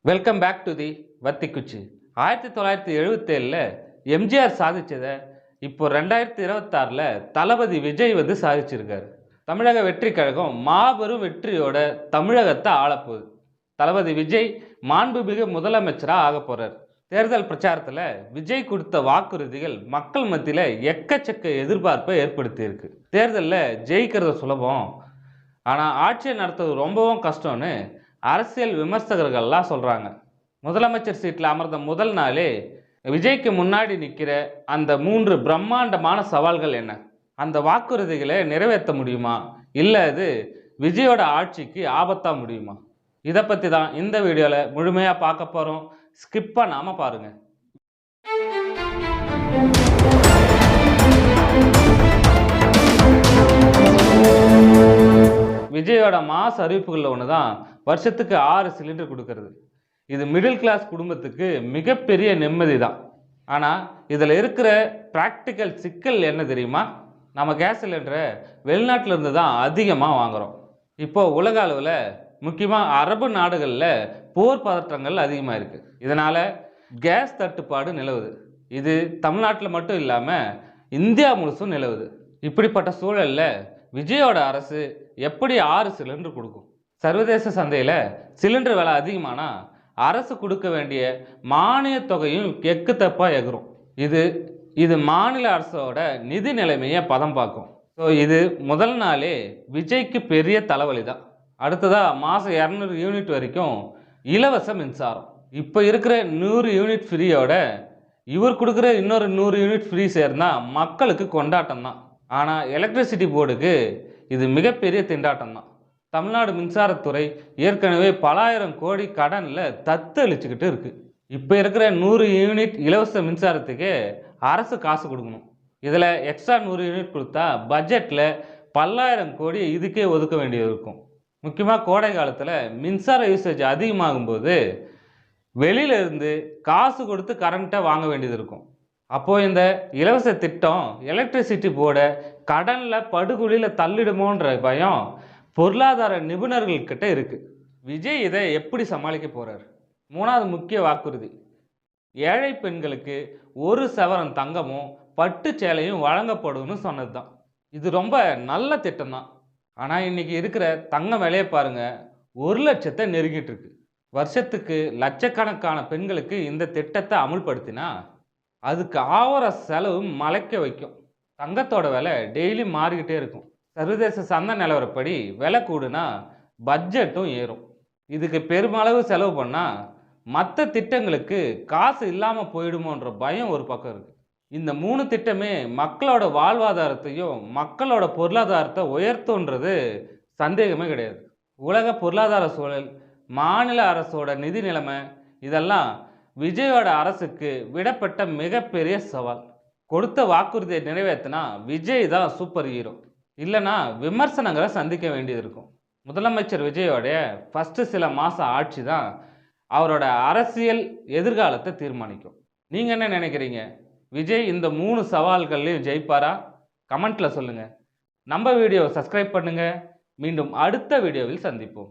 Welcome back to the Vathikuchi. 1977ல் எம்ஜிஆர் சாதிச்சதை இப்போ 2026ல் தளபதி விஜய் சாதிச்சிருக்காரு. தமிழக வெற்றி கழகம் மாபெரும் வெற்றியோட தமிழகத்தை ஆளப்போகுது. தளபதி விஜய் மாண்புமிகு முதலமைச்சராக ஆக போறார். தேர்தல் பிரச்சாரத்தில் விஜய் கொடுத்த வாக்குறுதிகள் மக்கள் மத்தியில் எக்கச்சக்க எதிர்பார்ப்பை ஏற்படுத்தியிருக்கு. தேர்தலில் ஜெயிக்கிறது சுலபம், ஆனால் ஆட்சியை நடத்துவது ரொம்பவும் கஷ்டம்னு அரசியல் விமர்சகர்கள்லாம் சொல்கிறாங்க. முதலமைச்சர் சீட்டில் அமர்ந்த முதல் நாளே விஜய்க்கு முன்னாடி நிற்கிற அந்த 3 பிரம்மாண்டமான சவால்கள் என்ன? அந்த வாக்குறுதிகளை நிறைவேற்ற முடியுமா, இல்லை அது விஜயோட ஆட்சிக்கு ஆபத்தாக முடியுமா? இதை பற்றி தான் இந்த வீடியோவில் முழுமையாக பார்க்க போகிறோம். ஸ்கிப் பண்ணாமல் பாருங்கள். விஜயோட மாச அறிவிப்புகளில் ஒன்று தான் வருஷத்துக்கு 6 சிலிண்டர் கொடுக்கறது. இது மிடில் கிளாஸ் குடும்பத்துக்கு மிகப்பெரிய நிம்மதி தான். ஆனால் இதில் இருக்கிற ப்ராக்டிக்கல் சிக்கல் என்ன தெரியுமா? நம்ம கேஸ் சிலிண்டரை வெளிநாட்டில் இருந்து தான் அதிகமாக வாங்குகிறோம். இப்போது உலக அளவில் முக்கியமாக அரபு நாடுகளில் போர் பதற்றங்கள் அதிகமாக இருக்குது. இதனால் கேஸ் தட்டுப்பாடு நிலவுது. இது தமிழ்நாட்டில் மட்டும் இல்லாமல் இந்தியா முழுசும் நிலவுது. இப்படிப்பட்ட சூழலில் விஜயோட அரசு எப்படி 6 சிலிண்டர் கொடுக்கும்? சர்வதேச சந்தையில் சிலிண்டர் விலை அதிகமானால் அரசு கொடுக்க வேண்டிய மானிய தொகையும் எக்குத்தப்பாக எகுரும். இது மாநில அரசோட நிதி நிலைமையை பதம் பார்க்கும். ஸோ இது முதல் நாளே விஜய்க்கு பெரிய தலைவலி தான். அடுத்ததாக மாதம் 200 யூனிட் வரைக்கும் இலவச மின்சாரம். இப்போ இருக்கிற 100 யூனிட் ஃப்ரீயோட இவர் கொடுக்குற இன்னொரு 100 யூனிட் ஃப்ரீ சேர்ந்தா மக்களுக்கு கொண்டாட்டம் தான். ஆனால் எலக்ட்ரிசிட்டி போர்டுக்கு இது மிகப்பெரிய திண்டாட்டம் தான். தமிழ்நாடு மின்சாரத்துறை ஏற்கனவே பல ஆயிரம் கோடி கடனில் தத்தளிச்சுக்கிட்டு இருக்குது. இப்போ இருக்கிற 100 யூனிட் இலவச மின்சாரத்துக்கே அரசு காசு கொடுக்கணும். இதில் எக்ஸ்ட்ரா 100 யூனிட் கொடுத்தா பட்ஜெட்டில் பல்லாயிரம் கோடி இதுக்கே ஒதுக்க வேண்டியது இருக்கும். முக்கியமாக கோடை காலத்தில் மின்சார யூசேஜ் அதிகமாகும்போது வெளியிலேருந்து காசு கொடுத்து கரண்ட்டை வாங்க வேண்டியது இருக்கும். அப்போது இந்த இலவச திட்டம் எலக்ட்ரிசிட்டி போர்டை கடனில் படுகொலியில் தள்ளிடுமோன்ற பயம் பொருளாதார நிபுணர்கள்கிட்ட இருக்குது. விஜய் இதை எப்படி சமாளிக்க போகிறார்? 3வது முக்கிய வாக்குறுதி, ஏழை பெண்களுக்கு 1 சவரன் தங்கமும் பட்டு சேலையும் வழங்கப்படும்னு சொன்னது தான். இது ரொம்ப நல்ல திட்டம் தான். ஆனால் இன்றைக்கி இருக்கிற தங்கம் விலையை பாருங்கள், 1 லட்சத்தை நெருங்கிட்டு இருக்கு. வருஷத்துக்கு லட்சக்கணக்கான பெண்களுக்கு இந்த திட்டத்தை அமுல்படுத்தினா அதுக்கு ஆவர செலவு மலைக்க வைக்கும். தங்கத்தோட விலை டெய்லி மாறிக்கிட்டே இருக்கும். சர்வதேச சந்தை நிலவரப்படி விலை கூடுனா பட்ஜெட்டும் ஏறும். இதுக்கு பெருமளவு செலவு பண்ணால் மற்ற திட்டங்களுக்கு காசு இல்லாமல் போயிடுமோன்ற பயம் ஒரு பக்கம் இருக்குது. இந்த 3 திட்டமே மக்களோட வாழ்வாதாரத்தையும் மக்களோட பொருளாதாரத்தை உயர்த்துன்றது சந்தேகமே கிடையாது. உலக பொருளாதார சூழல், மாநில அரசோட நிதி நிலைமை, இதெல்லாம் விஜயோட அரசுக்கு விடப்பட்ட மிகப்பெரிய சவால். கொடுத்த வாக்குறுதியை நிறைவேற்றினா விஜய் தான் சூப்பர் ஹீரோ, இல்லைனா விமர்சனங்களை சந்திக்க வேண்டியது இருக்கும். முதலமைச்சர் விஜயோடைய ஃபஸ்ட்டு சில மாதம் ஆட்சி தான் அவரோட அரசியல் எதிர்காலத்தை தீர்மானிக்கும். நீங்கள் என்ன நினைக்கிறீங்க? விஜய் இந்த 3 சவால்கள்லையும் ஜெயிப்பாரா? கமெண்ட்டில் சொல்லுங்கள். நம்ம வீடியோவை சப்ஸ்கிரைப் பண்ணுங்கள். மீண்டும் அடுத்த வீடியோவில் சந்திப்போம்.